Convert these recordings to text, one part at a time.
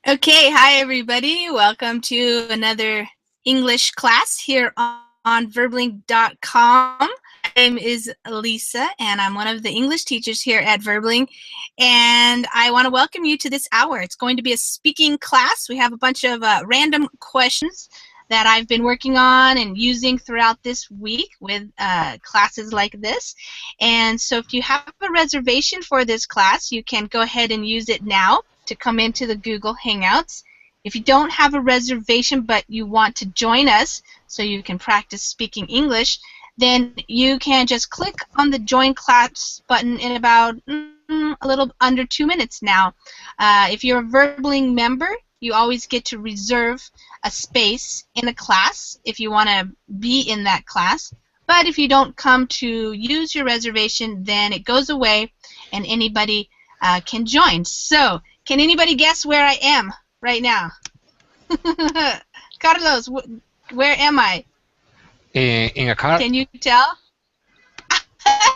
Okay, hi everybody. Welcome to another English class here on Verbling.com. My name is Lisa, and I'm one of the English teachers here at Verbling. And I want to welcome you to this hour. It's going to be a speaking class. We have a bunch of random questions that I've been working on and using throughout this week with classes like this. And so if you have a reservation for this class, you can go ahead and use it now to come into the Google Hangouts. If you don't have a reservation but you want to join us so you can practice speaking English, then you can just click on the Join Class button in about a little under 2 minutes now. If you're a Verbling member, you always get to reserve a space in a class if you want to be in that class. But if you don't come to use your reservation, then it goes away and anybody can join. So, can anybody guess where I am right now? Carlos, where am I? In a car? Can you tell?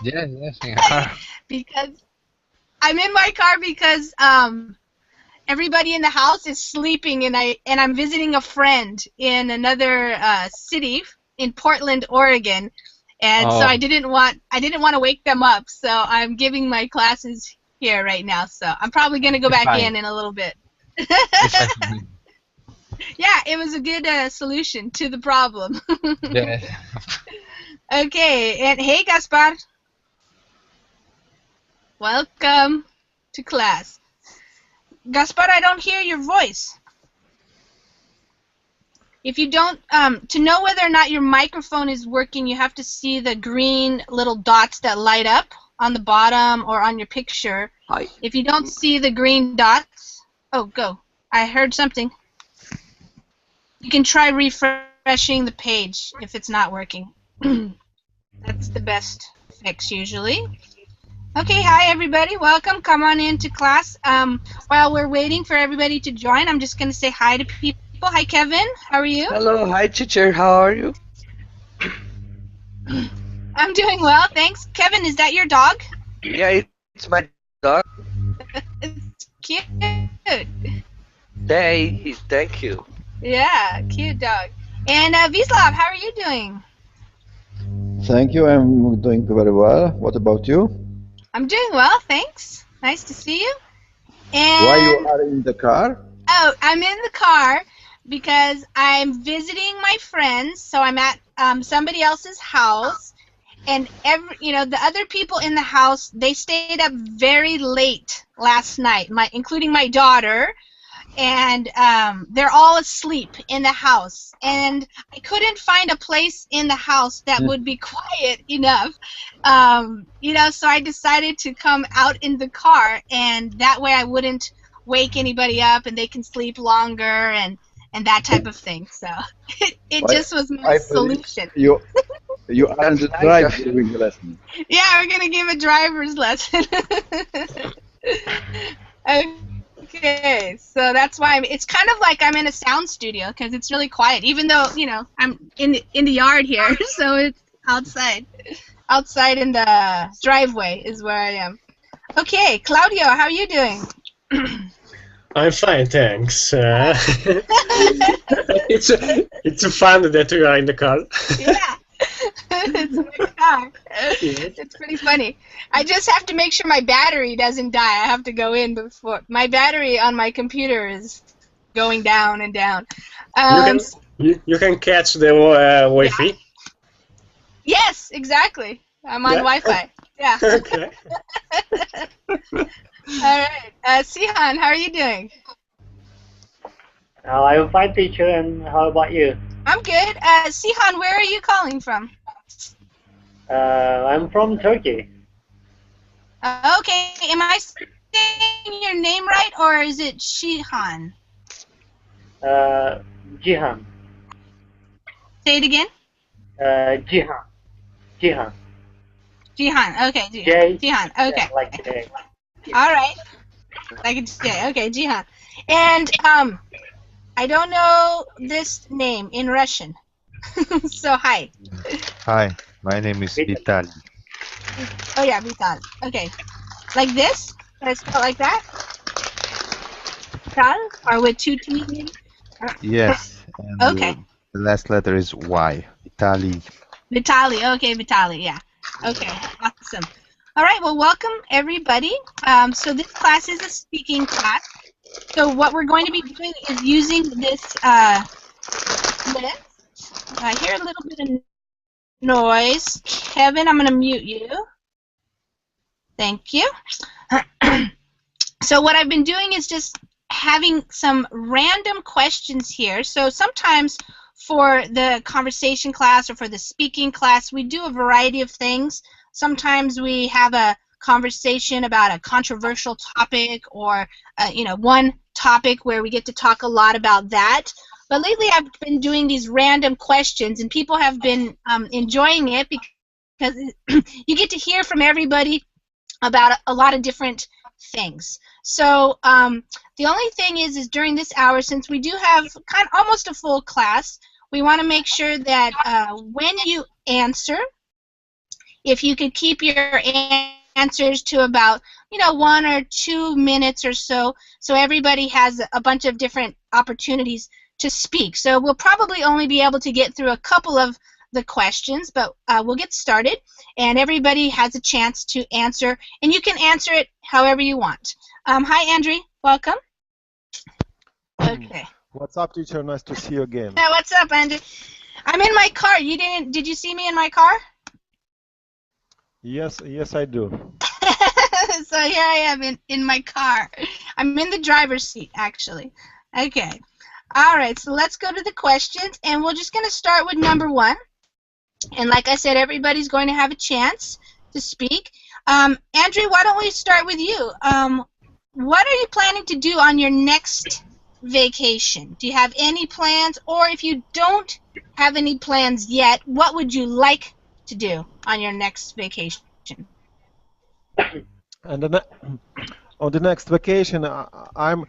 Yes, in a car. Because I'm in my car because everybody in the house is sleeping and I'm visiting a friend in another city in Portland, Oregon, and so I didn't want to wake them up, so I'm giving my classes here right now. So I'm probably gonna go back in a little bit. Yeah, it was a good solution to the problem. Yes. Okay, and hey, Gaspar. Welcome to class. Gaspar, I don't hear your voice. If you don't, to know whether or not your microphone is working, you have to see the green little dots that light up on the bottom or on your picture. Hi. If you don't see the green dots, oh, go. I heard something. You can try refreshing the page if it's not working. That's the best fix usually. Okay, hi everybody. Welcome. Come on into class. While we're waiting for everybody to join, I'm just going to say hi to people. Hi, Kevin. How are you? Hello, hi teacher. How are you? I'm doing well, thanks. Kevin, is that your dog? Yeah, it's my dog. It's cute. Thank you. Yeah, cute dog. And Vislav, how are you doing? Thank you. I'm doing very well. What about you? I'm doing well, thanks. Nice to see you. And Why you are in the car? oh, I'm in the car because I'm visiting my friends. So I'm at somebody else's house, and the other people in the house, they stayed up very late last night, including my daughter, and they're all asleep in the house. And I couldn't find a place in the house that would be quiet enough, so I decided to come out in the car, and that way I wouldn't wake anybody up and they can sleep longer and that type of thing. So it just was my solution. You are the driver during the lesson. Yeah, we're gonna give a driver's lesson. Okay, so that's why it's kind of like I'm in a sound studio because it's really quiet, even though I'm in the yard here, so it's outside. Outside in the driveway is where I am. Okay, Claudio, how are you doing? I'm fine, thanks. It's fun that you are in the car. Yeah, it's my car. It's pretty funny. I just have to make sure my battery doesn't die. I have to go in before my battery on my computer is going down and down. You can catch the Wi-Fi. Yeah. Yes, exactly. I'm on Wi-Fi. Yeah. Okay. All right. Sihan, how are you doing? I'm fine, teacher, and how about you? I'm good. Sihan, where are you calling from? I'm from Turkey. Okay. Am I saying your name right, or is it Shihan? Jihan. Say it again. Jihan. Jihan. Jihan. Okay. Jihan. Okay. Yeah, like J. All right. Like a J. Okay, Jihan. And I don't know this name in Russian. So hi. Hi, my name is Vitaly. Oh yeah, Vital. Okay. Like this? Can I spell it like that? Vital, or with two T's maybe? Yes. And Okay. the last letter is Y. Vitali. Vitali. Okay, Vitali. Yeah. Okay. Awesome. All right. Well, welcome everybody. So this class is a speaking class. So what we're going to be doing is using this list. I hear a little bit of noise. Kevin, I'm going to mute you. Thank you. So what I've been doing is just having some random questions here. So sometimes for the conversation class or for the speaking class, we do a variety of things. Sometimes we have a conversation about a controversial topic or one topic where we get to talk a lot about that. But lately I've been doing these random questions, and people have been enjoying it because you get to hear from everybody about a lot of different things. So the only thing is during this hour, since we do have almost a full class, we want to make sure that when you answer, if you could keep your answers to about 1 or 2 minutes or so everybody has a bunch of different opportunities to speak. So we'll probably only be able to get through a couple of the questions, but we'll get started, and everybody has a chance to answer, and you can answer it however you want. Hi, Andrew. Welcome. Okay. What's up, teacher? Nice to see you again. Yeah, what's up, Andrew? I'm in my car. Did you see me in my car? Yes, I do. So here I am in my car. I'm in the driver's seat, actually. Okay. All right, so let's go to the questions, and we're just going to start with number 1. And like I said, everybody's going to have a chance to speak. Andrew, why don't we start with you? What are you planning to do on your next vacation? Do you have any plans? Or if you don't have any plans yet, what would you like to do on your next vacation? And on the next vacation, I'm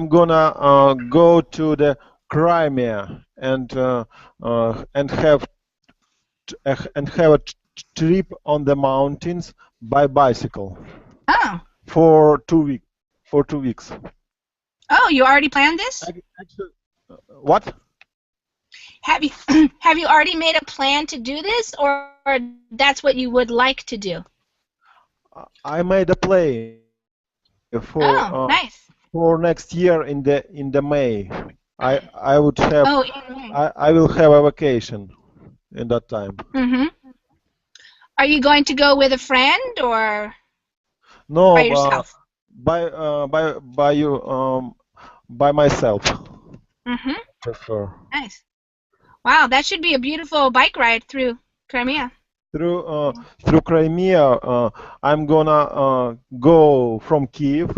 gonna go to the Crimea and have a trip on the mountains by bicycle. Oh. For 2 weeks. Oh, you already planned this? Actually, what? Have you already made a plan to do this, or that's what you would like to do? I made a plan for nice. For next year in the May. I would have in May. I will have a vacation in that time. Mhm. Are you going to go with a friend or No, by yourself? By myself. Mhm. Prefer. Nice. Wow, that should be a beautiful bike ride through Crimea. Through Crimea, I'm gonna go from Kiev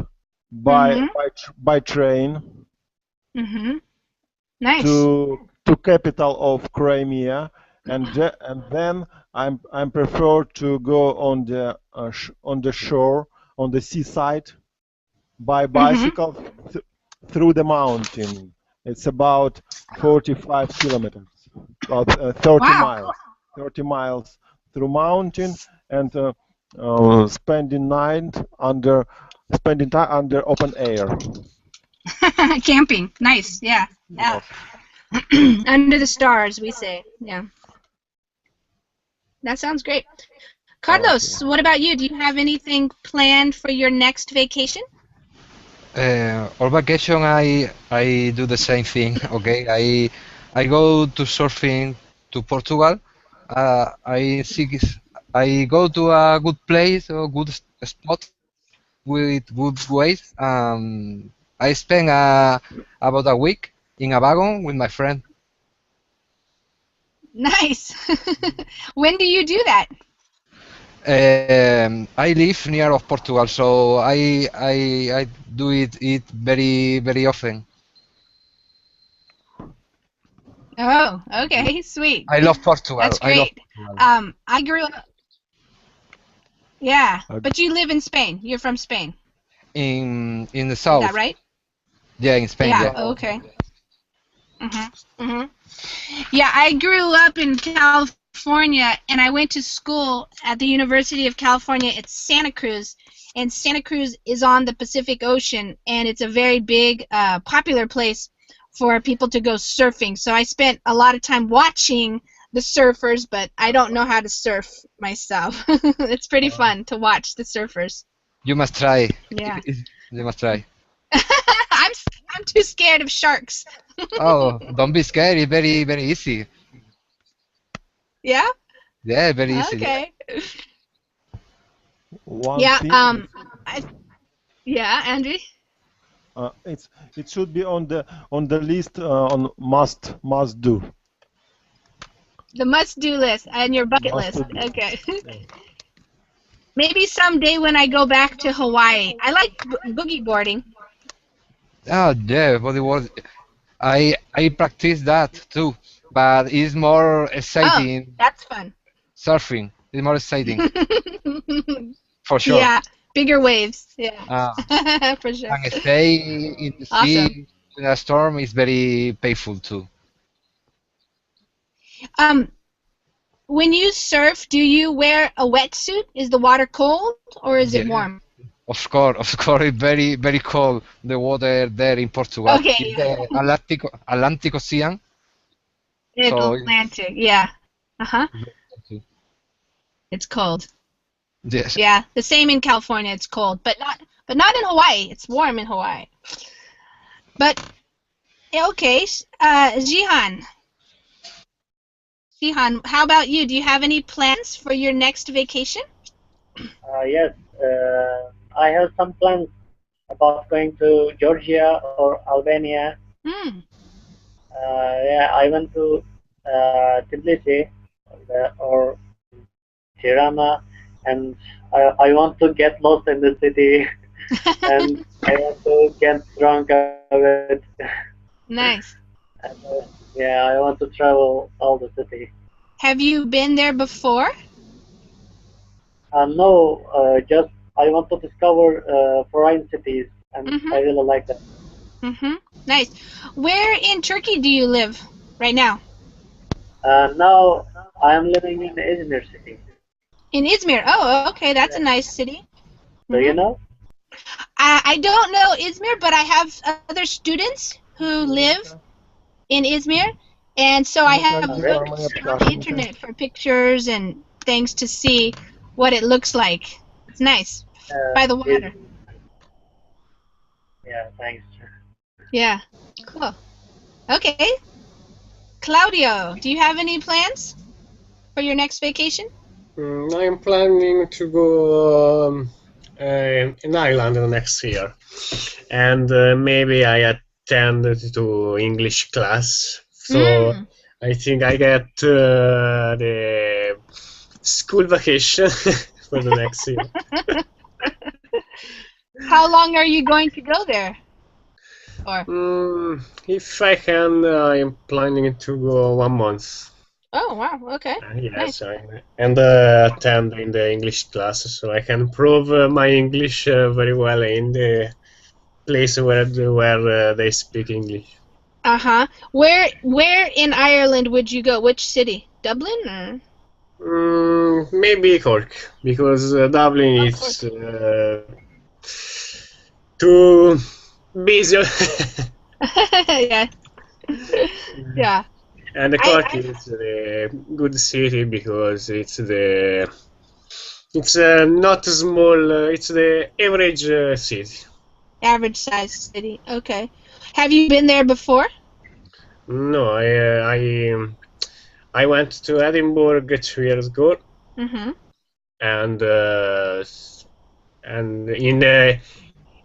by train Nice. to capital of Crimea, and then I'm prefer to go on the shore, on the seaside, by bicycle through the mountain. It's about 45 kilometers, about 30 miles. 30 miles through mountain, and spending time under open air. Camping. Nice. Yeah. Yeah. Under the stars, we say. Yeah. That sounds great. Carlos, what about you? Do you have anything planned for your next vacation? On vacation, I do the same thing. Okay, I go to surfing to Portugal. I go to a good place or good spot with good waves. I spend about a week in a wagon with my friend. Nice. When do you do that? I live near of Portugal, so I do it very, very often. Oh, okay, sweet. I love Portugal. That's great. I love Portugal. I grew up. Yeah, but you live in Spain. You're from Spain. In the south. Is that right? Yeah, in Spain. Yeah. Yeah. Okay. Yeah, I grew up in California, and I went to school at the University of California at Santa Cruz, and Santa Cruz is on the Pacific Ocean, and it's a very big, popular place for people to go surfing. So I spent a lot of time watching the surfers, but I don't know how to surf myself. It's pretty fun to watch the surfers. You must try. Yeah. You must try. I'm too scared of sharks. Oh, don't be scared. It's very, very easy. Yeah? Yeah, very easy. Okay. One Yeah, thing, yeah, Andrew? it should be on the list on must do. The must-do list and your bucket Must list. do. Okay. Maybe someday when I go back to Hawaii. I like boogie boarding. Oh, yeah, bodyboard. I practice that too, but it's more exciting. That's fun. Surfing is more exciting, for sure. Yeah, bigger waves. Yeah, for sure. And stay in the sea in a storm is very painful too. When you surf, do you wear a wetsuit? Is the water cold or is it Yeah. warm? Of course, it's very, very cold. The water there in Portugal. Okay, It's yeah. the Atlantic Ocean. It's So- Atlantic. Yeah. Uh-huh. It's cold. Yes. Yeah, the same in California. It's cold, but not in Hawaii. It's warm in Hawaii. But okay, Jihan. Jihan, how about you? Do you have any plans for your next vacation? Yes, I have some plans about going to Georgia or Albania. Hmm. Yeah, I went to Tbilisi or Tirana, and I want to get lost in the city, and I want to get drunk of it. Nice. And, yeah, I want to travel all the city. Have you been there before? No, just I want to discover foreign cities, and Mhm. I really like that. Mm-hmm. Nice. Where in Turkey do you live right now? Now I am living in Izmir city. In Izmir. Oh, okay. That's a nice city. Do you know? I don't know Izmir, but I have other students who live in Izmir, and so I have looked on the internet for pictures and things to see what it looks like. It's nice by the water. Yeah, thanks. Yeah, cool. Okay, Claudio, do you have any plans for your next vacation? I'm planning to go in Ireland next year, and maybe I attend to English class. So I think I get the school vacation for the next year. How long are you going to go there? Or If I can, I'm planning to go 1 month. oh wow, okay. Yes, and attend in the English class, so I can improve my English very well in the place where they speak English. Uh-huh. Where in Ireland would you go? Which city? Dublin or? Maybe Cork, because Dublin is too busy. Yeah. Yeah. And Cork is a good city because it's not small. It's the average city. Average size city. Okay. Have you been there before? No, I went to Edinburgh 2 years ago, Mm-hmm. and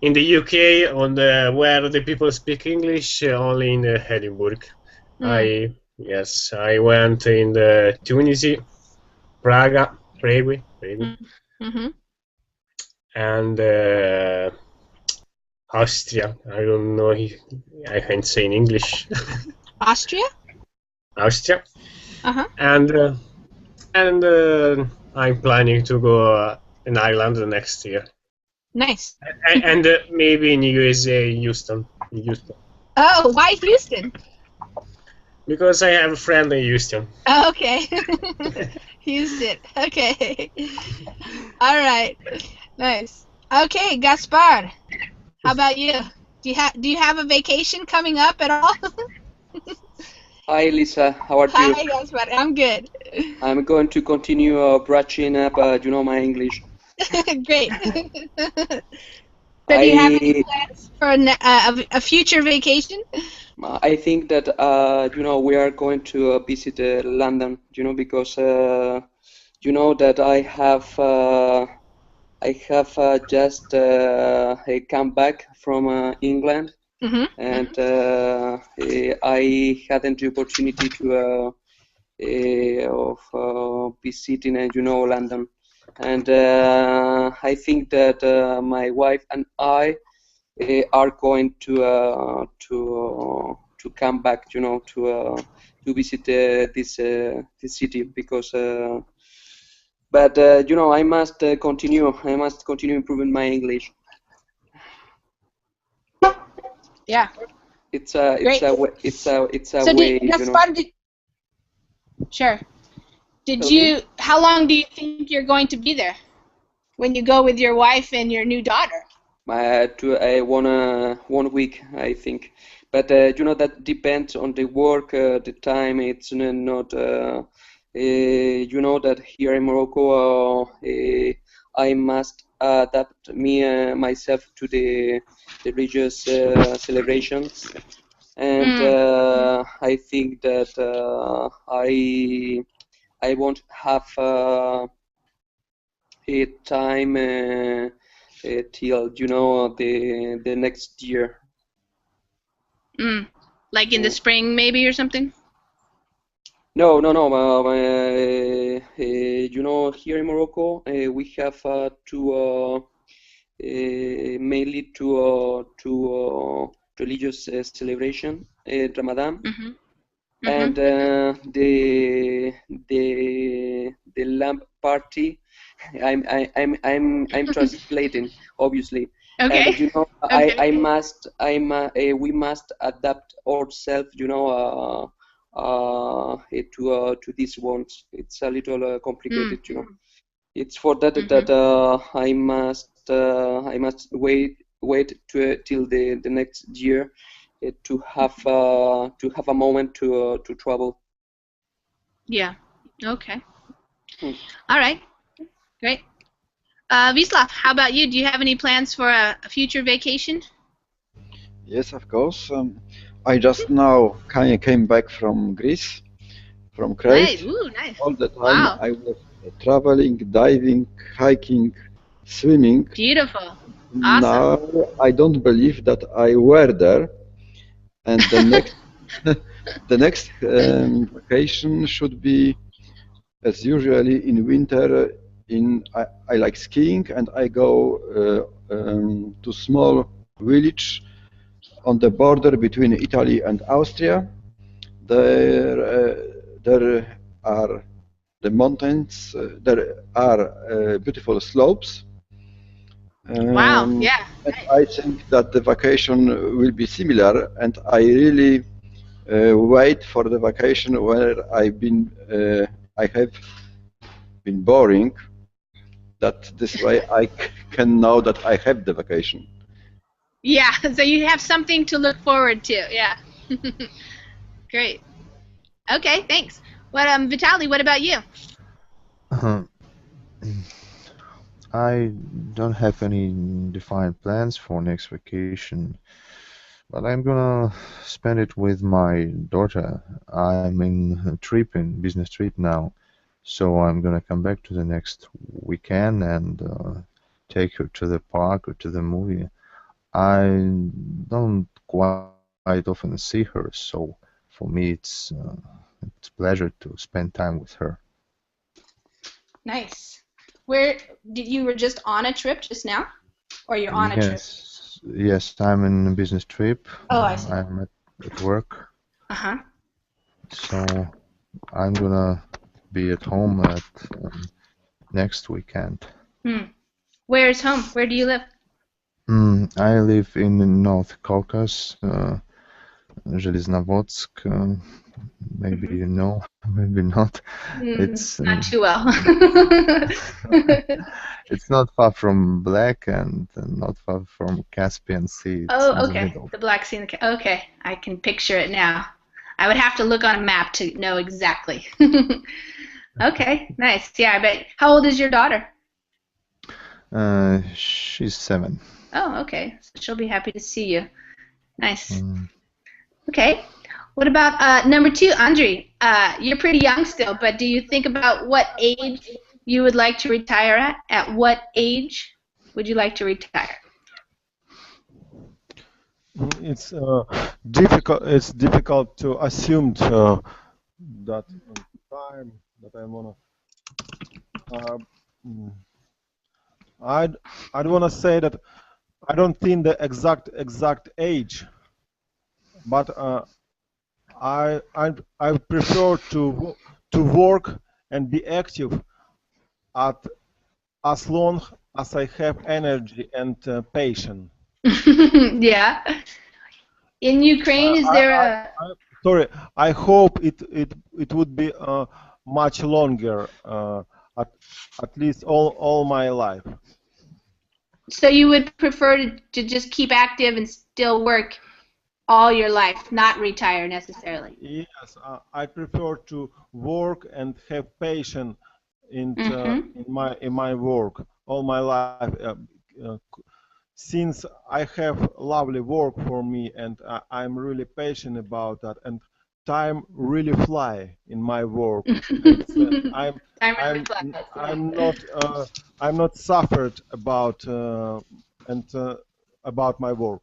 in the UK, where the people speak English, only in Edinburgh. I went in Tunisia, Prague, Mm-hmm. and Austria. I don't know if I can say in English. Austria? Austria. Uh-huh. And I'm planning to go in Ireland next year. Nice. And maybe in USA, Houston. Oh, why Houston? Because I have a friend in Houston. Oh, okay. Houston. Okay. All right. Nice. Okay, Gaspar. How about you? Do you have a vacation coming up at all? Hi, Lisa. How are you? Hi, Gaspar. I'm good. I'm going to continue brushing up, my English. Great. So, do you have any I plans for a future vacation? I think that we are going to visit London. Because that I have just come back from England, Mm-hmm. and I had the opportunity to of visiting, London, and I think that my wife and I are going to come back, to visit this city because. But I must continue. I must continue improving my English. Yeah. It's a Great. it's a So, way, Gaspar, sure. Tell me. How long do you think you're going to be there when you go with your wife and your new daughter? To one week, I think, but that depends on the work, the time. It's not. That here in Morocco, I must adapt myself to the religious celebrations, and I think that I won't have a time till the next year. Like in the spring, maybe, or something? No. Here in Morocco, we have mainly two religious celebration, Ramadan, and the lamp party. I'm translating, obviously. Okay. And Okay. we must adapt ourselves, to these ones. It's a little complicated, It's for that that I must wait till the next year to have a moment to travel. Yeah. Okay. All right. Great. Wislav, how about you? Do you have any plans for a future vacation? Yes, of course. I just now came back from Greece, from Nice. Crete. Ooh, nice. All the time Wow. I was traveling, diving, hiking, swimming. Beautiful. Awesome. Now I don't believe that I were there, and the next the next vacation should be as usually in winter. I like skiing, and I go to small village on the border between Italy and Austria. There are the mountains. There are beautiful slopes. Wow. Yeah. And I think that the vacation will be similar, and I really wait for the vacation where I have been boring. That this way I can know that I have the vacation. Yeah. So you have something to look forward to. Yeah. Great. Okay. Thanks. Vitaly, what about you? I don't have any defined plans for next vacation, but I'm gonna spend it with my daughter. I'm in a trip, in business trip now, so I'm gonna come back to the next weekend and take her to the park or to the movie. I don't quite often see her, so for me it's a pleasure to spend time with her. Nice. Where did you were just on a trip just now, or you're on a trip? Yes, I'm in a business trip. Oh, I see. I'm at work, Uh-huh. so I'm gonna be at home at next weekend. Where is home? Where do you live? I live in the North Caucasus, Zheleznovodsk. Maybe you know, maybe not. It's Not too well. it's not far from Black and not far from Caspian Sea. It's in Oh, the okay. middle. The Black Sea. Okay, I can picture it now. I would have to look on a map to know exactly. Okay, nice. Yeah, I bet. How old is your daughter? She's 7. Oh, okay. So she'll be happy to see you. Nice. Mm. Okay. What about number 2, Andre? You're pretty young still, but do you think about what age you would like to retire at? At what age would you like to retire? It's difficult. It's difficult to assume that time that I wanna. Mm, I'd wanna say that I don't think the exact age, but I prefer to work and be active at as long as I have energy and patience. Yeah. In Ukraine, is there a... Sorry, I hope it would be much longer, at least all my life. So you would prefer to just keep active and still work all your life, not retire necessarily? Yes, I prefer to work and have patience in my work all my life. Since I have lovely work for me and I'm really passionate about that, and time really fly in my work. I'm not suffered about about my work.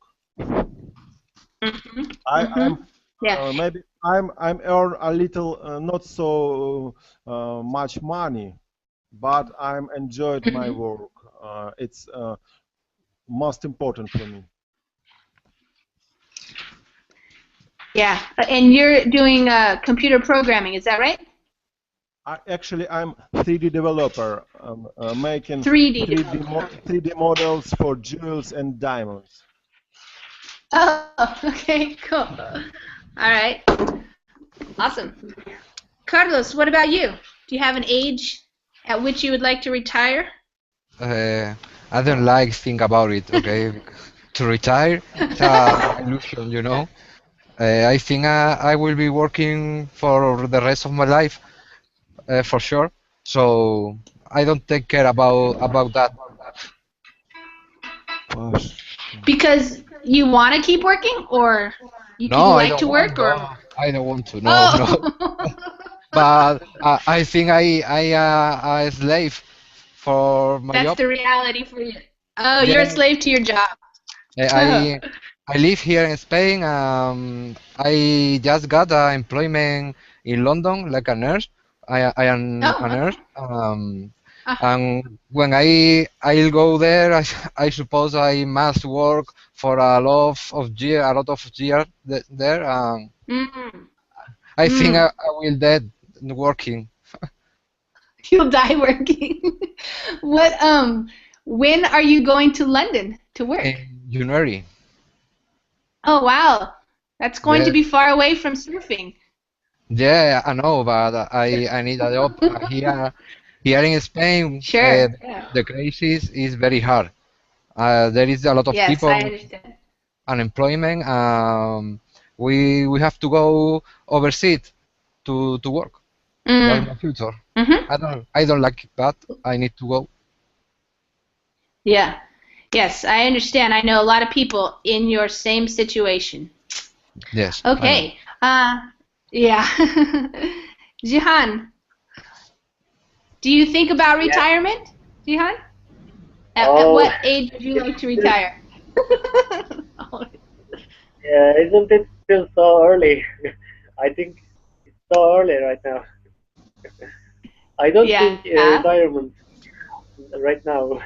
Maybe I'm earn a little not so much money, but I'm enjoyed my work. It's most important for me. Yeah, and you're doing computer programming, is that right? I'm 3D developer, making 3D models for jewels and diamonds. Oh, okay, cool. All right, awesome. Carlos, what about you? Do you have an age at which you would like to retire? I don't like think about it. Okay, to retire, it's an illusion, you know. I think I will be working for the rest of my life, for sure. So I don't take care about that. Because you want to keep working, or you like to work, or I don't want to. No. But I think I a slave for my job. That's the reality for you. Oh, you're a slave to your job. I live here in Spain. I just got employment in London like a nurse. I am a nurse. And when I'll go there, I suppose I must work for a lot of years there. I think I will dead working. You'll die working. When are you going to London to work? In January. Oh wow, that's going to be far away from surfing. Yeah, I know, but I need a job here in Spain. Sure. The crisis is very hard. There is a lot of people unemployment. We have to go overseas to work. That's my future. I don't like it, but I need to go. Yeah. Yes, I understand. I know a lot of people in your same situation. Yes. Okay. Yeah. Jihan, do you think about retirement? Jihan? At what age would you like to retire? Yeah, isn't it still so early? I think it's so early right now. I don't think retirement right now.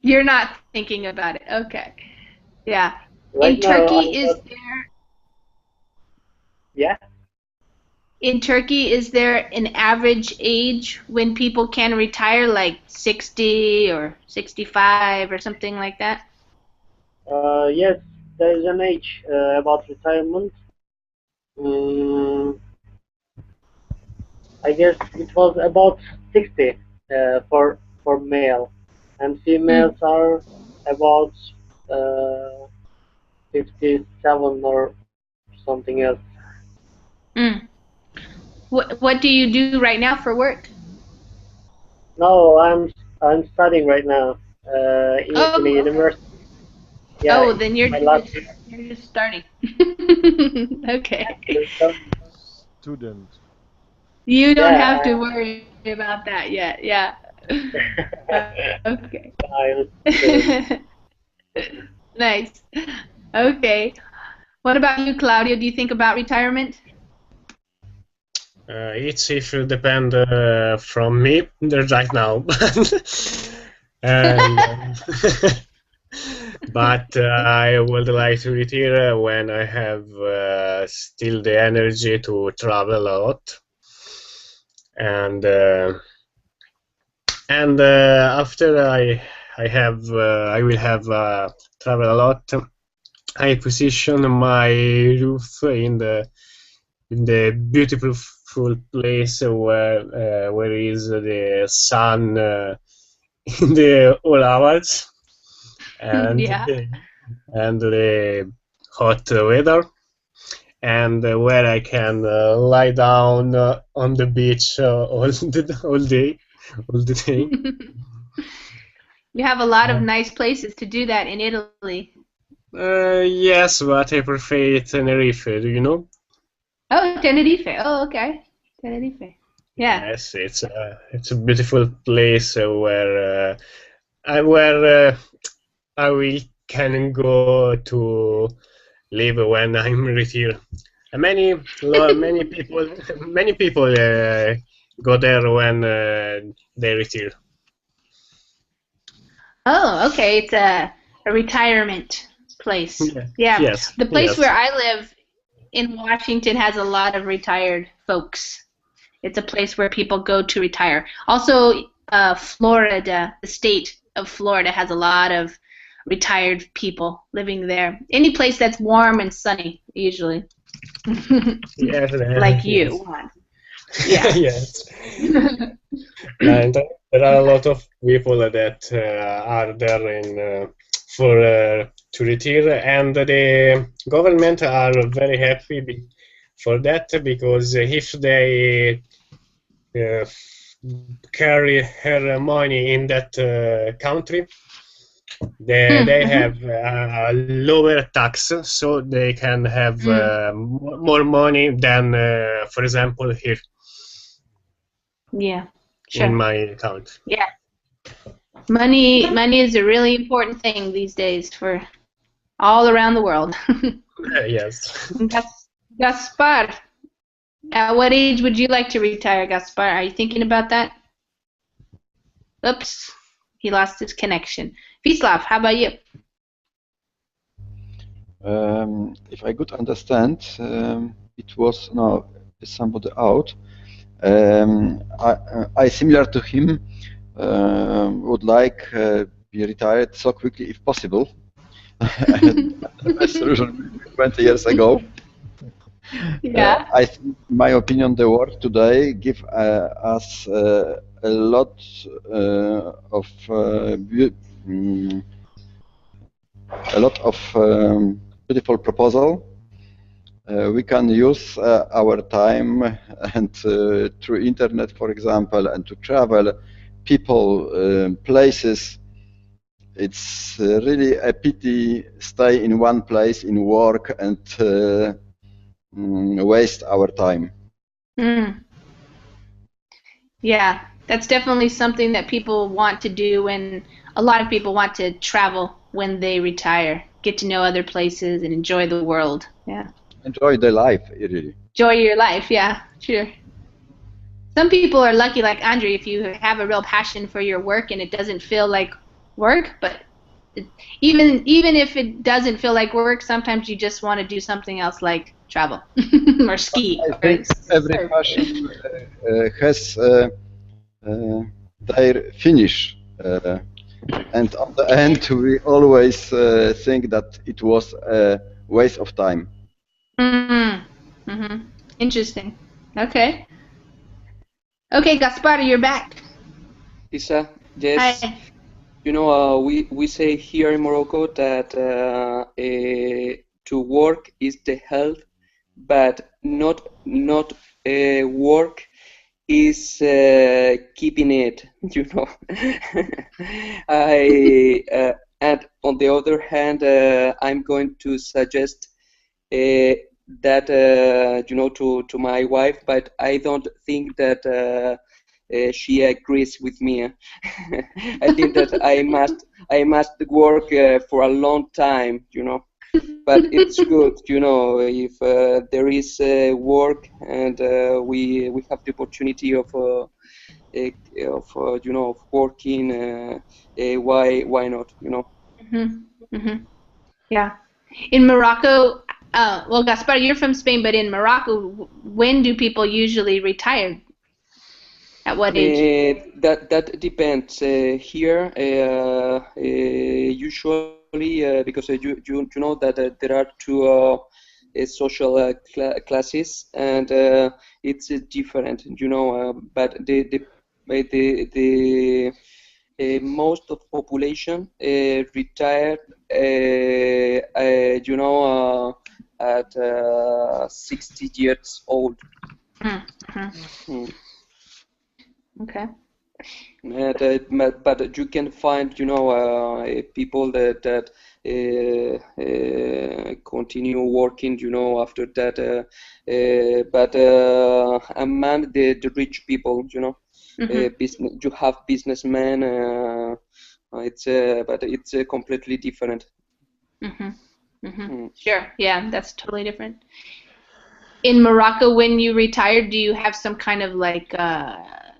You're not thinking about it. Okay. Yeah. Right in Turkey, is there... Yeah? In Turkey, is there an average age when people can retire, like 60 or 65 or something like that? Yes, there is an age about retirement. Mm, I guess it was about 60 for male, and females are about 57 or something else. What do you do right now for work? No, I'm studying right now in a university. Yeah, Oh, then you're my last year. just starting. Okay. Student. You don't Yeah, have to worry about that yet. Yeah. Okay. Nice. Okay. What about you, Claudio? Do you think about retirement? It's if it depend from me right now. And, but I would like to retire when I have still the energy to travel a lot, and after I will have travel a lot. I position my roof in the beautiful place where is the sun in the all hours, and and the hot weather, and where I can lie down on the beach all day. You have a lot of nice places to do that in Italy. Yes, but I prefer Tenerife. Do you know? Oh, Tenerife. Oh, okay. Tenerife. Yeah. Yes, it's a beautiful place where I will can go to live when I'm retired. Many people go there when they retire. Oh, okay. It's a retirement place. Yeah. Yes. The place yes. where I live in Washington has a lot of retired folks. It's a place where people go to retire. Also, Florida, the state of Florida, has a lot of retired people living there. Any place that's warm and sunny, usually. Yes, like you. Yeah. Yes. And there are a lot of people that are there in to retire, and the government are very happy for that, because if they carry her money in that country, they have a lower tax, so they can have more money than, for example, here. Yeah, sure. In my account. Yeah. Money is a really important thing these days for all around the world. Yes. Gaspar, at what age would you like to retire, Gaspar? Are you thinking about that? Oops, he lost his connection. Vislav, how about you? If I could understand, it was now somebody out. I similar to him would like be retired so quickly if possible. The best solution 20 years ago. Yeah. I think, in my opinion, the world today give us a lot of beautiful proposal. We can use our time and through internet, for example, and to travel, people, places. It's really a pity stay in one place in work and waste our time. Yeah, that's definitely something that people want to do, and a lot of people want to travel when they retire, get to know other places and enjoy the world. Yeah. Enjoy the life, really. Enjoy your life, yeah, sure. Some people are lucky, like Andre, if you have a real passion for your work and it doesn't feel like work, but even if it doesn't feel like work, sometimes you just want to do something else like travel or ski. I think every passion has their finish, and at the end we always think that it was a waste of time. Interesting. Okay. Okay, Gaspar, you're back. Lisa, yes. Hi. You know, we say here in Morocco that to work is the health, but not work is keeping it. You know, and on the other hand, I'm going to suggest that you know, to my wife, but I don't think that she agrees with me. I think that I must work for a long time, you know. But it's good, you know, if there is work and we have the opportunity of you know, of working. Why not, you know? Yeah. In Morocco, well, Gaspar, you're from Spain, but in Morocco, when do people usually retire? At what age? That depends. Here, usually, because you know that there are two social classes, and it's different, you know. But the most of population retired, you know, at 60 years old. Okay. But you can find, you know, people that continue working, you know, after that. But among the rich people, you know, business, you have businessmen. But it's completely different. Sure. Yeah, that's totally different. In Morocco, when you retire, do you have some kind of like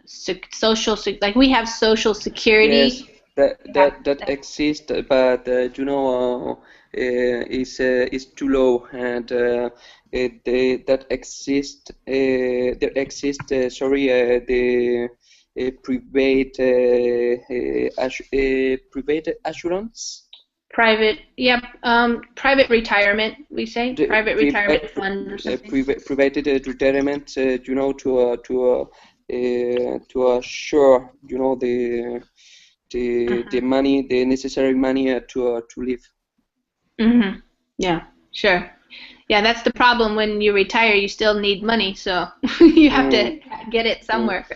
social, like we have social security? Yes, that exists, but you know, is too low, and that exists. There exists. Sorry, the private private assurance. Private, yep. Private retirement, we say. Private retirement fund or something. Private retirement, you know, to assure, you know, the money, the necessary money to live. Yeah, sure. Yeah, that's the problem. When you retire, you still need money, so you have to get it somewhere.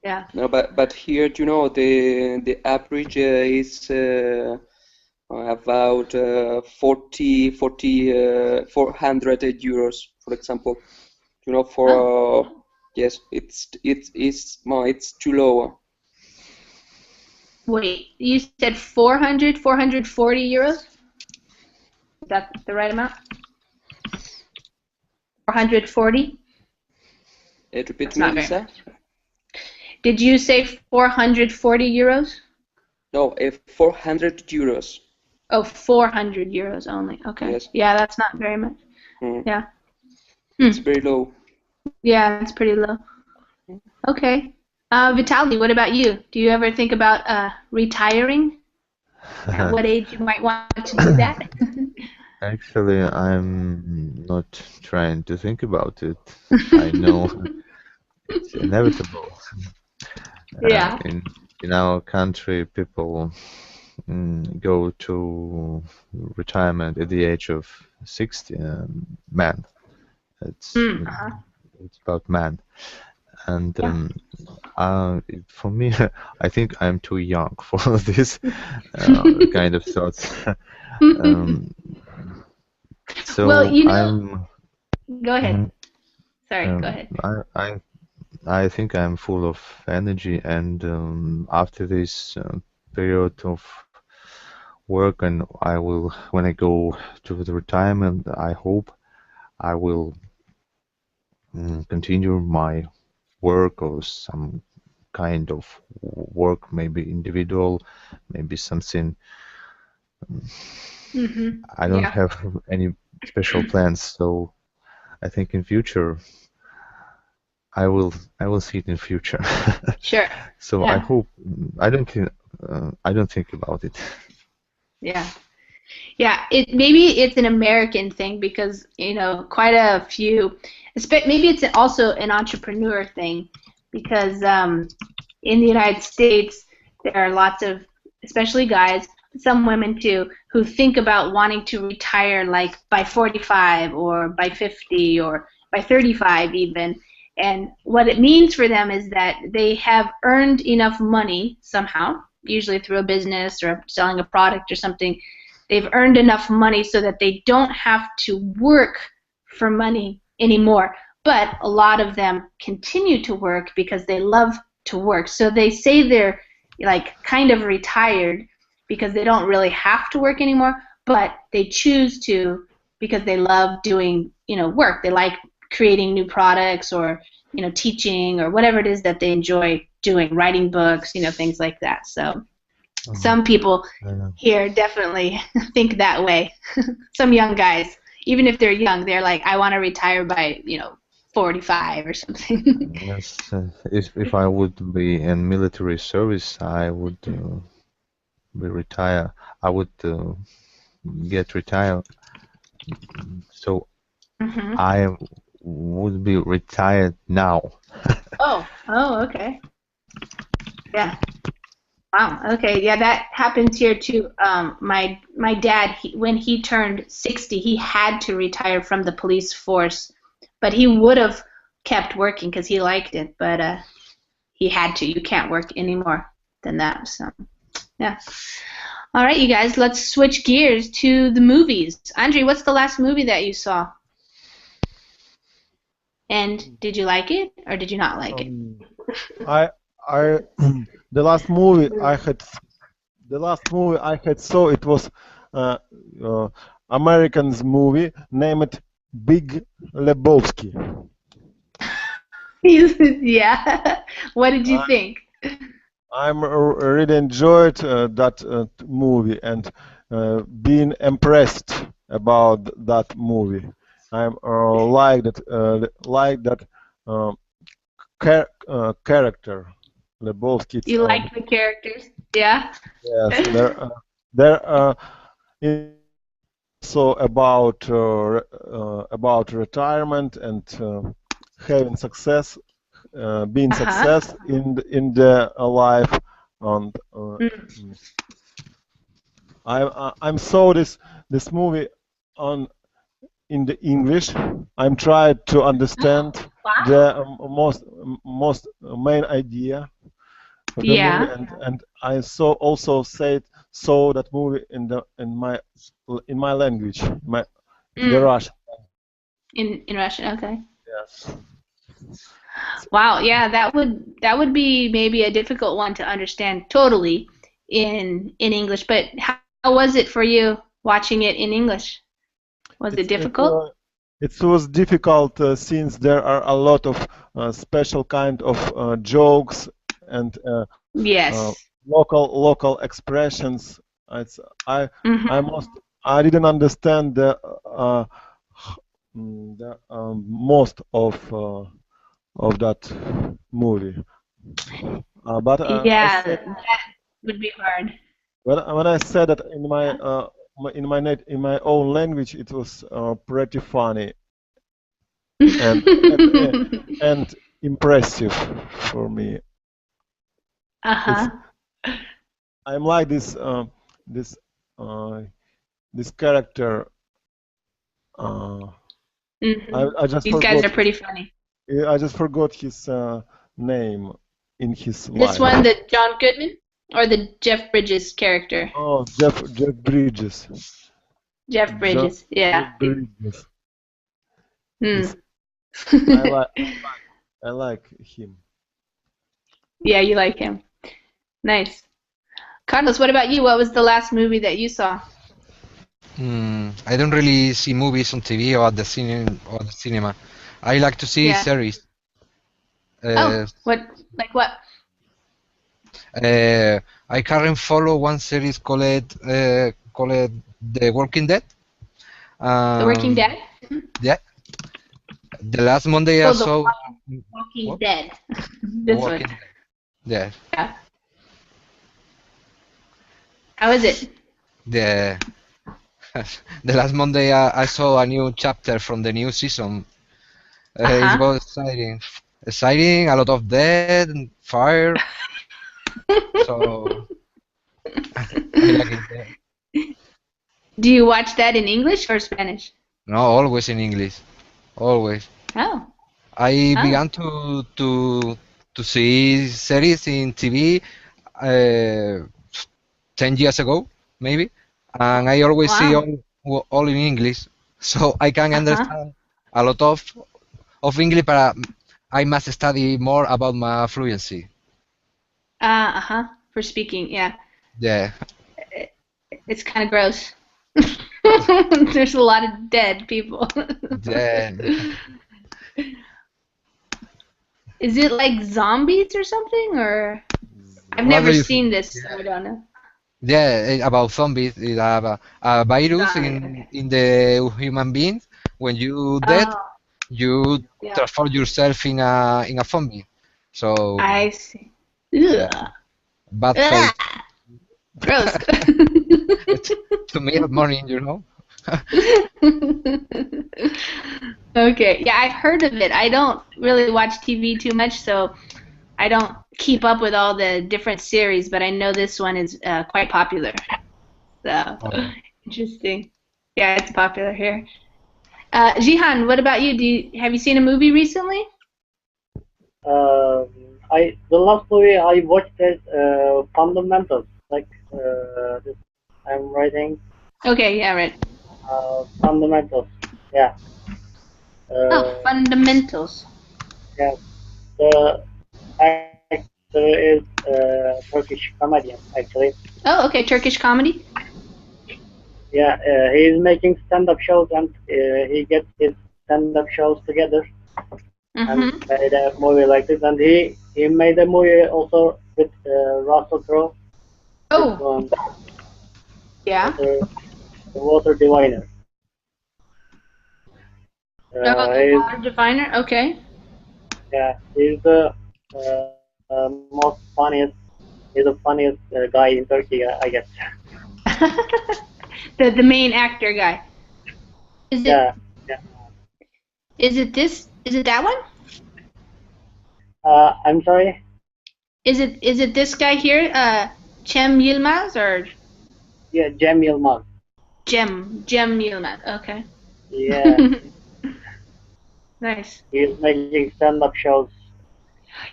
Yeah. No, but here, you know, the average is about 400 euros, for example. You know, for yes, it's too low. Wait, you said 440 euros? Is that the right amount? 440? Repeat me, Lisa. Did you say 440 euros? No, 400 euros. Oh, 400 euros only. Okay. Yes. Yeah, that's not very much. Yeah. It's very low. Yeah, it's pretty low. Okay. Vitaly, what about you? Do you ever think about retiring? At what age you might want to do that? Actually, I'm not trying to think about it. I know it's inevitable. Yeah. In our country, people go to retirement at the age of 60. Man, it's about man. And for me, I think I'm too young for this kind of thoughts. So well, you know, go ahead. Sorry, go ahead. I think I'm full of energy, and after this period of work, and when I go to the retirement, I hope I will continue my work or some kind of work, maybe individual, maybe something. I don't have any special plans, so I think in future I will see it in future. Sure. So I hope I don't think about it. Yeah. Yeah, maybe it's an American thing because quite a few. Maybe it's also an entrepreneur thing because in the United States there are lots of, especially guys, some women too, who think about wanting to retire like by 45 or by 50 or by 35 even. And what it means for them is that they have earned enough money somehow, usually through a business or selling a product or something. They've earned enough money so that they don't have to work for money anymore. But a lot of them continue to work because they love to work. So they say they're like kind of retired because they don't really have to work anymore, but they choose to because they love doing, work. They like creating new products or, teaching or whatever it is that they enjoy doing, writing books, things like that. So some people here definitely think that way. Some young guys, even if they're young, they're like, I want to retire by, 45 or something. Yes, if I would be in military service, I would be retire. I would get retired. So I would be retired now. Oh, okay. Yeah. Wow. Okay. Yeah, that happens here too. My dad, when he turned 60, he had to retire from the police force, but he would have kept working because he liked it. But he had to. You can't work any more than that. So, yeah. All right, you guys. Let's switch gears to the movies. Andre, what's the last movie that you saw? And did you like it or did you not like it? The last movie I had saw, it was American's movie named Big Lebowski. Yeah. What did you think? I'm really enjoyed that movie and being impressed about that movie. I'm like that character. Lebowski. You like the characters, yeah? Yes, there so about retirement and having success, being success in the life, and I'm saw this movie in the English. I'm trying to understand the most main idea of the movie, and I also saw that movie in my language, the Russian. In Russian, okay. Yes. Wow, yeah, that would be maybe a difficult one to understand totally in English. But how was it for you watching it in English? Was it difficult? It was difficult since there are a lot of special kind of jokes and local expressions. I didn't understand the most of that movie. But that would be hard. When I said that in my own language, it was pretty funny and impressive for me. I'm like this character. I just These guys are pretty funny. I just forgot his name in his life. This one, the John Goodman, or the Jeff Bridges character? Oh, Jeff Bridges. Jeff Bridges, yeah. Jeff Bridges. I like him. Yeah, you like him. Nice. Carlos, what about you? What was the last movie that you saw? I don't really see movies on TV or at the cinema. I like to see series. What? Like what? I currently follow one series called The Walking Dead. The Walking Dead? Yeah. The last Monday I saw. Walking Dead. This one. Yeah. How is it? The last Monday I saw a new chapter from the new season. It was exciting. Exciting, a lot of death and fire. So I like it there. Do you watch that in English or Spanish? No, always in English. Always. Oh. I began to see series in TV 10 years ago, maybe, and I always see all in English, so I can understand a lot of English, but I must study more about my fluency. For speaking, yeah. Yeah. It's kind of gross. There's a lot of dead people. Dead. Is it like zombies or something, or I've never seen this, so I don't know. Yeah, about zombies. It's a virus in the human beings. When you dead, you transform yourself in a zombie. So I see. Yeah. Bad face. Gross. To me, morning, you know. Okay, yeah, I've heard of it. I don't really watch TV too much, so I don't keep up with all the different series, but I know this one is quite popular. So, interesting. Yeah, it's popular here. Jihan, what about you? Have you seen a movie recently? The last movie I watched is Fundamentals. Like this, I'm writing. Okay, yeah, right. Fundamentals. Yeah. Fundamentals. Yeah. The actor is Turkish comedian, actually. Oh, okay, Turkish comedy. Yeah, he's making stand-up shows, and he gets his stand-up shows together and made a movie like this. And he made a movie also with Russell Crowe. Oh. Yeah. The Water Diviner. The Water Diviner. Okay. Yeah, he's the most funniest. He's the funniest guy in Turkey, I guess. the main actor guy. Is it? Yeah. Is it this? Is it that one? I'm sorry. Is it this guy here? Cem Yılmaz or? Yeah, Cem Yılmaz. Cem Yılmaz. Okay. Yeah. Nice. He's making stand-up shows.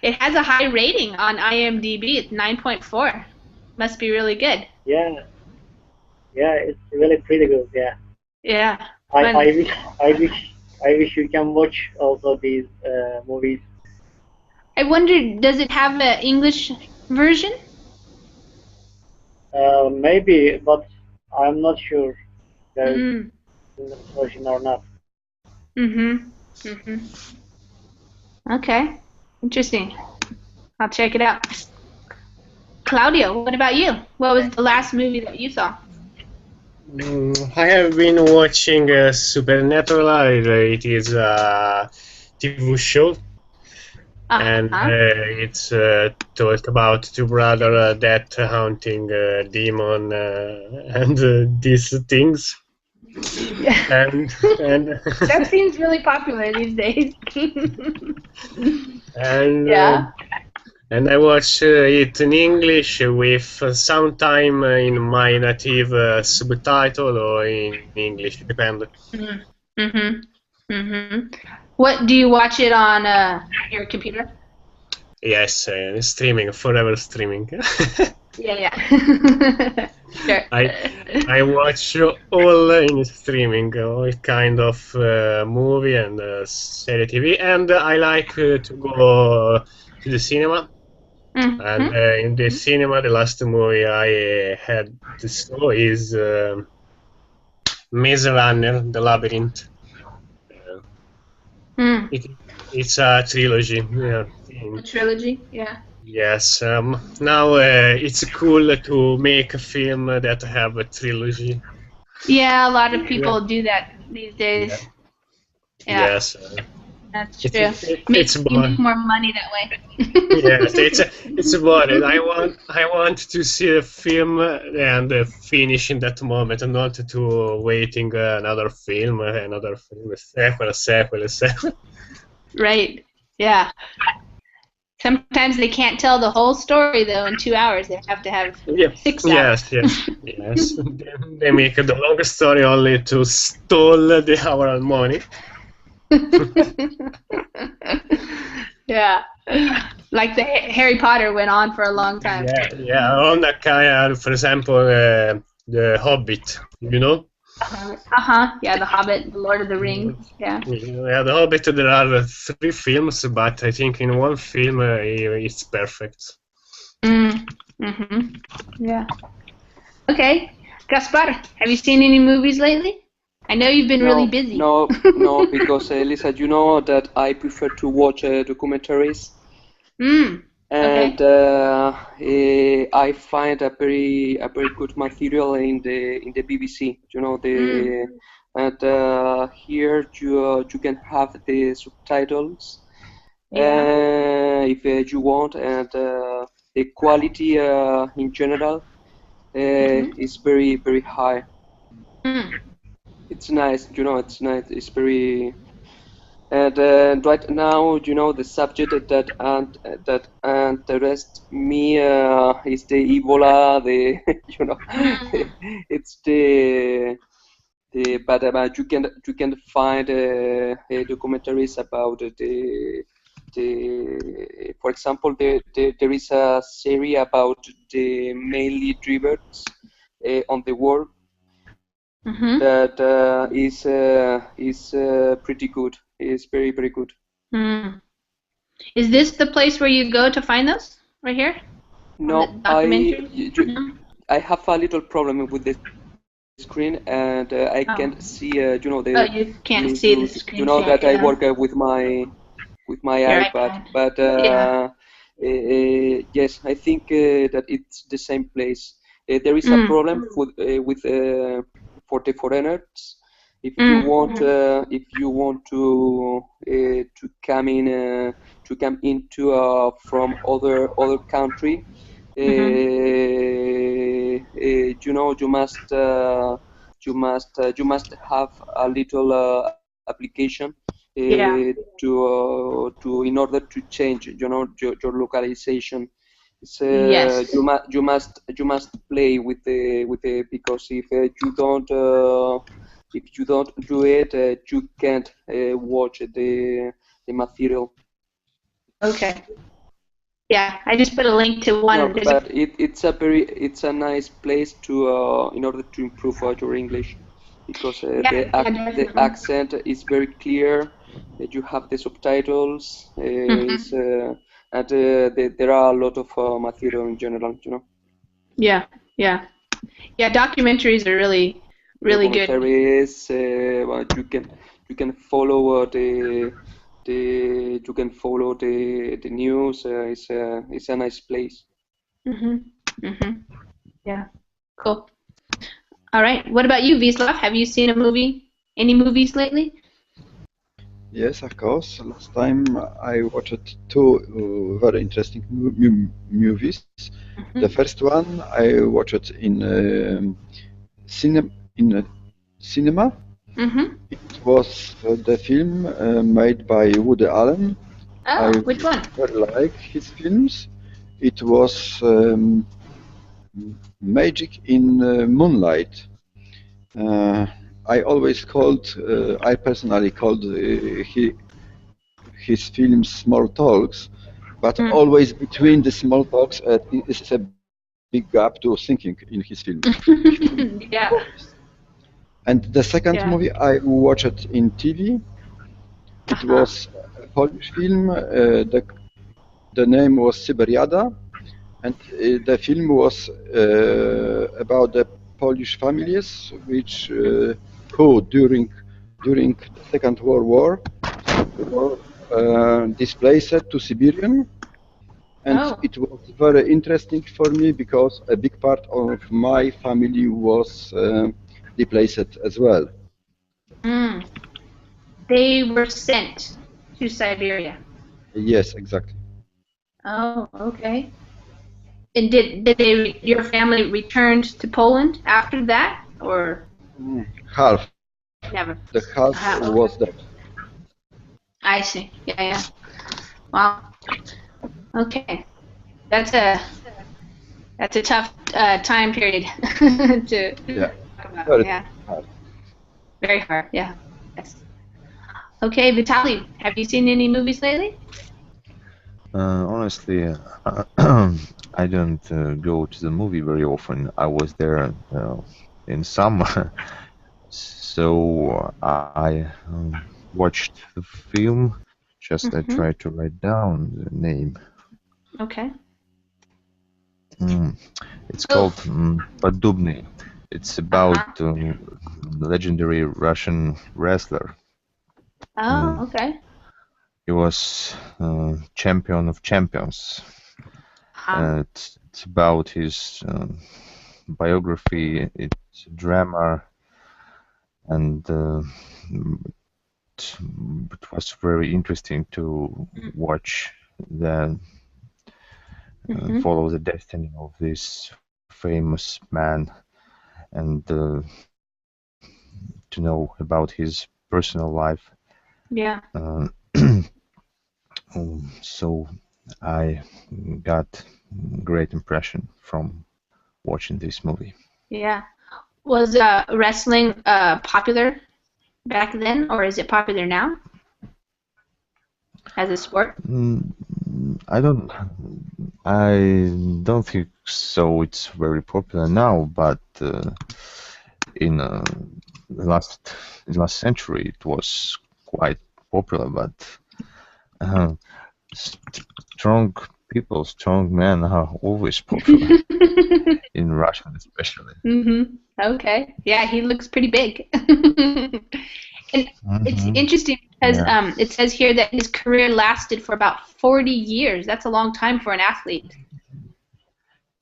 It has a high rating on IMDb. It's 9.4. Must be really good. Yeah. Yeah, it's really pretty good. Yeah. Yeah. I wish you can watch also these movies. I wonder, does it have an English version? Maybe, but I'm not sure there's English version or not. Okay. Interesting. I'll check it out. Claudio, what about you? What was the last movie that you saw? I have been watching Supernatural. It is a TV show. And it's talk about two brothers that hunting demon and these things. and that seems really popular these days. and yeah. And I watch it in English with sometime in my native subtitle or in English, depending. What do you watch it on your computer? Yes, streaming, forever streaming. Yeah. Sure. I watch all in streaming, all kind of movie and series TV, and I like to go to the cinema. And in the cinema, the last movie I had to saw is Maze Runner: The Labyrinth. It's a trilogy. Yeah. A trilogy, yeah. Yes. Now it's cool to make a film that have a trilogy. Yeah, a lot of people do that these days. Yeah. Yes. That's It's true. it, Makes it's you make boring. more money that way. Yes, it's boring. I want to see a film and finish in that moment, and not to waiting another film, a sequel. Right. Yeah. Sometimes they can't tell the whole story though in 2 hours. They have to have Yeah. 6 hours. Yes. They make the longest story only to stall the hour and money. Yeah. Like the Harry Potter went on for a long time. Yeah. On that kind, for example, the Hobbit. You know. Yeah, The Hobbit, The Lord of the Rings. Yeah. Yeah, The Hobbit. There are 3 films, but I think in one film it's perfect. Yeah. Okay. Gaspar, have you seen any movies lately? I know you've been really busy. No, because Lisa, you know that I prefer to watch documentaries. And I find a very good material in the BBC. You know and here you can have the subtitles if you want, and the quality in general is very high. It's nice, it's nice. It's very. And right now, the subject that interests me is the Ebola. It's but you can find documentaries about for example, there is a series about the male drivers on the world. That is pretty good. It's very good. Is this the place where you go to find those? Right here? No, I have a little problem with the screen, and I can't see. You can't see the screen. You know that I work with my iPad, but yes, I think that it's the same place. There is a problem with for the foreigners. If you want to come into from other country, you must have a little application to in order to change your localization. Yes. You must play with the because if you don't do it, you can't watch the material. Okay. Yeah, I just put a link to one. No, but it's a nice place to in order to improve your English, because the accent is very clear. You have the subtitles. And there are a lot of material in general, Yeah. Documentaries are really good. Documentaries, you can follow the news. It's a nice place. Yeah. Cool. All right. What about you, Wisław? Have you seen any movies lately? Yes, of course. Last time I watched 2 very interesting movies. The first one I watched in cinema. It was the film made by Woody Allen. Which one? I very like his films. It was Magic in Moonlight. I personally called his films small talks, but always between the small talks is a big gap to thinking in his films. Yeah. And the second movie I watched in TV, it was a Polish film. The name was Syberiada, and the film was about the Polish families who during the Second World War were displaced to Siberian, and it was very interesting for me because a big part of my family was displaced as well. They were sent to Siberia. Yes, exactly. Oh, okay. And did your family returned to Poland after that, or Half. never? The half Okay. was that. I see. Yeah, yeah. Wow. Okay. That's a tough time period to Yeah. talk about. Very Yeah. hard. Very hard. Yeah. Yes. Okay, Vitaly, have you seen any movies lately? Honestly, I don't go to the movie very often. I was there in summer, so I watched the film. Just I tried to write down the name. Okay. It's called Podubny. It's about legendary Russian wrestler. Oh, okay. He was champion of champions. It's about his biography. It's a drama, and it was very interesting to watch the follow the destiny of this famous man, and to know about his personal life. Yeah. So I got great impression from watching this movie. Yeah. Was wrestling popular back then, or is it popular now as a sport? I don't think so. It's very popular now, but in the last century, it was quite popular. But strong people, strong men are always popular in Russia, especially. Okay. Yeah, he looks pretty big. And it's interesting because it says here that his career lasted for about 40 years. That's a long time for an athlete.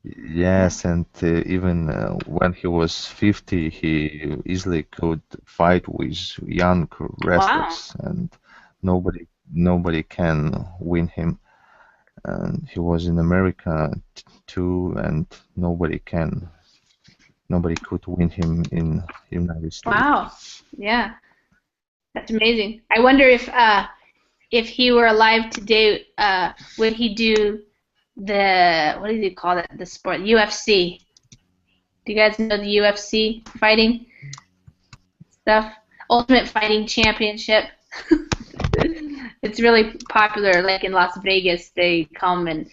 Yes, and even when he was 50, he easily could fight with young wrestlers, and nobody can win him. And he was in America too, and nobody could win him in United States. Wow. Yeah. That's amazing. I wonder if he were alive today, would he do the, what do you call it, the sport, UFC? Do you guys know the UFC fighting stuff? Ultimate Fighting Championship. It's really popular, like in Las Vegas. They come and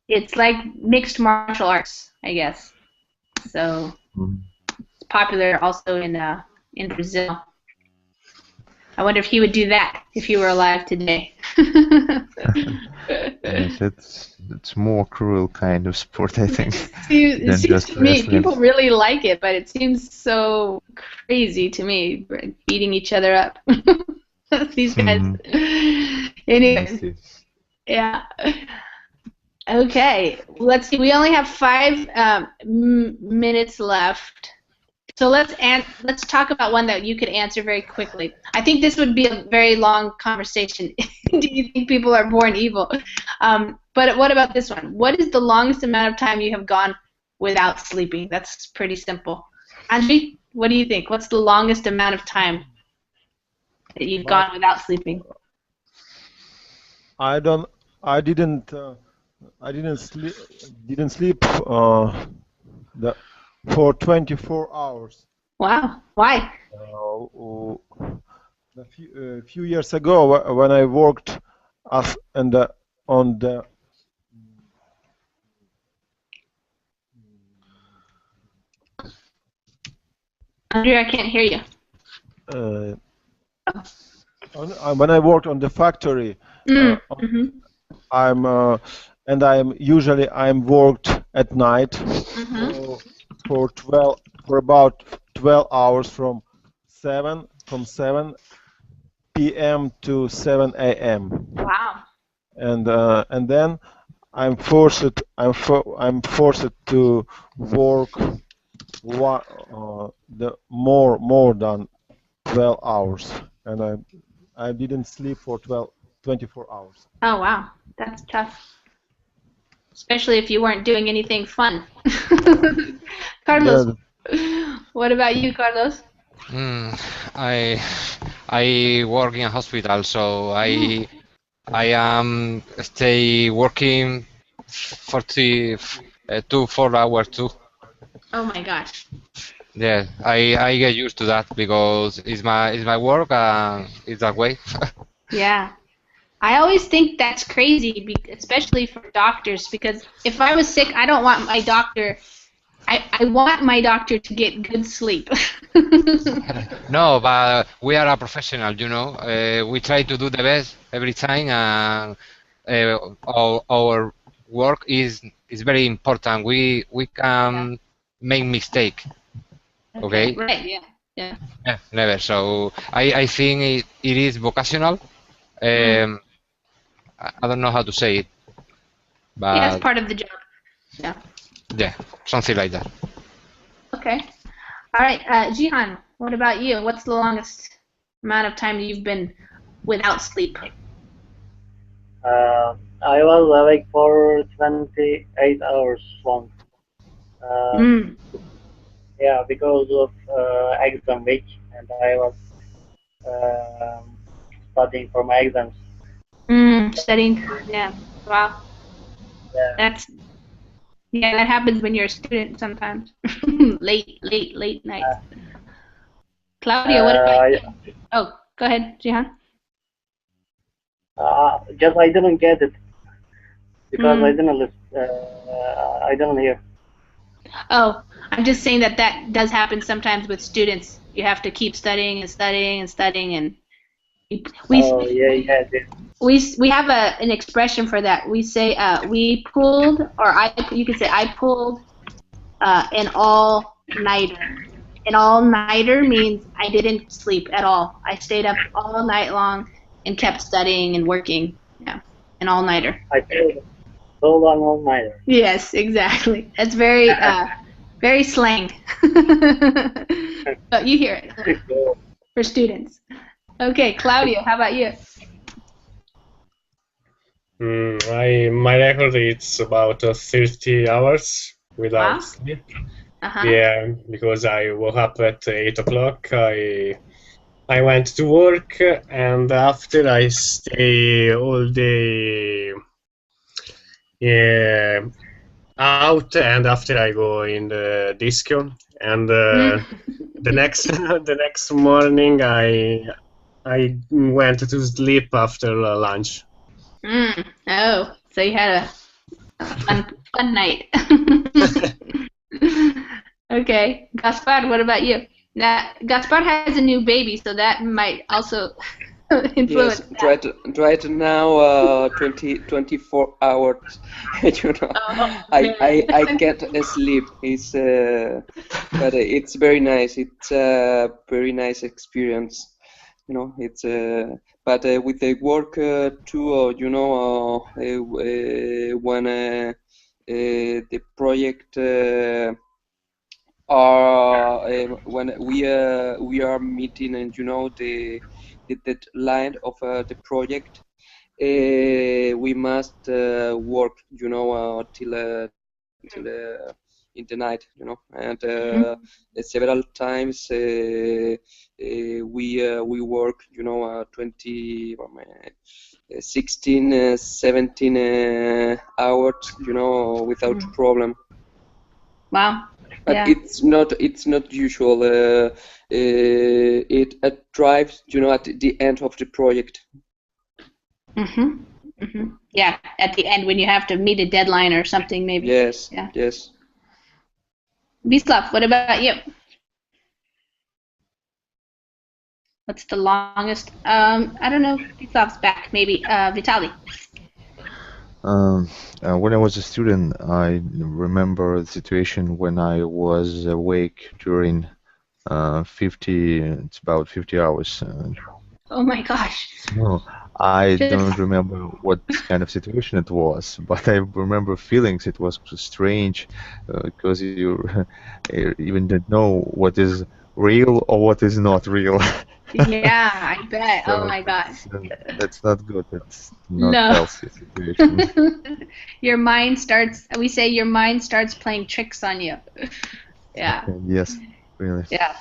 it's like mixed martial arts, I guess. So it's popular also in Brazil. I wonder if he would do that if he were alive today. Yes, it's more cruel kind of sport, I think. It seems to me people really like it, but it seems so crazy to me, beating each other up. These guys. Anyway, yeah. Okay, let's see. We only have 5 minutes left. So let's talk about one that you could answer very quickly. I think this would be a very long conversation. Do you think people are born evil? But what about this one? What is the longest amount of time you have gone without sleeping? That's pretty simple. Andriy, what do you think? What's the longest amount of time that you've gone without sleeping? I didn't sleep for 24 hours. Wow. Why? A few years ago, when I worked on the Andrew, I can't hear you. When I worked on the factory, I'm usually worked at night for about 12 hours from 7 p.m. to 7 a.m. Wow. And then I'm forced to work more than 12 hours, and I didn't sleep for 24 hours. Oh wow, that's tough. Especially if you weren't doing anything fun. Carlos, what about you, Carlos? I work in a hospital, so I am stay working 4 hours too. Oh my gosh. Yeah, I get used to that because it's my work and it's that way. Yeah. I always think that's crazy, especially for doctors, because if I was sick, I don't want my doctor. I want my doctor to get good sleep. No, but we are a professional, you know. We try to do the best every time, and our work is very important. We can make mistake. Okay. Right. Yeah. Yeah. Yeah, never. So I think it is vocational. I don't know how to say it, but Yeah, it's part of the job. Yeah. yeah, something like that. Okay. All right, Jihan, what about you? What's the longest amount of time you've been without sleep? I was awake for 28 hours long. Yeah, because of exam week, and I was studying for my exams. Studying. Yeah. Wow. Yeah. That happens when you're a student sometimes. late nights. Claudia, what about you? Oh, go ahead, Jihan. Just I didn't get it because I didn't listen. I didn't hear. Oh, I'm just saying that does happen sometimes with students. You have to keep studying and studying and studying, and we have an expression for that. We say we pulled, or you could say I pulled an all-nighter. An all-nighter means I didn't sleep at all. I stayed up all night long and kept studying and working. Yeah, an all-nighter. I pulled so long all-nighter. Yes, exactly. That's very very slang. But you hear it for students. Okay, Claudio, how about you? My record is about 30 hours without sleep. Yeah, because I woke up at 8 o'clock. I went to work, and after I stay all day out, and after I go in the disco, and the next morning I went to sleep after lunch. Oh, so you had a fun night. Okay, Gaspar, what about you? Now, Gaspar has a new baby, so that might also influence. Yes, right now 24 hours. You know, I can't sleep. But it's very nice. It's a very nice experience. You know, it's but with the work too. You know, when the project when we are meeting, and you know the deadline of the project, we must work, you know, till in the night, you know, and several times we work, you know, 16, 17 hours, you know, without problem. Wow. But yeah. it's not usual. It drives, you know, at the end of the project. Yeah, at the end when you have to meet a deadline or something, maybe. Yes. Yeah. Yes. Vislav, what about you? What's the longest? I don't know. Vislav's back. Maybe Vitaly. When I was a student, I remember the situation when I was awake during 50 hours. Oh my gosh. No, I don't remember what kind of situation it was, but I remember feelings. It was strange because you even didn't know what is real or what is not real. Yeah, I bet. So Oh my God. that's not good. That's not No. healthy situation. Your mind starts. We say your mind starts playing tricks on you. Yeah. Okay, yes, really. Yeah.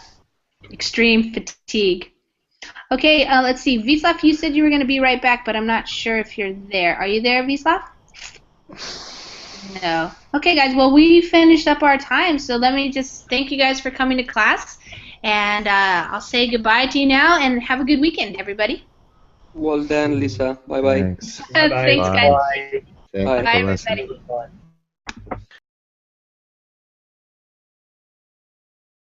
Extreme fatigue. Okay, let's see. Vislav, you said you were going to be right back, but I'm not sure if you're there. Are you there, Vislav? No. Okay, guys. Well, we finished up our time, so let me just thank you guys for coming to class, and I'll say goodbye to you now, and have a good weekend, everybody. Well done, Lisa. Bye bye. Thanks. Thanks, guys. Bye. Thank Bye, you for listening. everybody. Bye.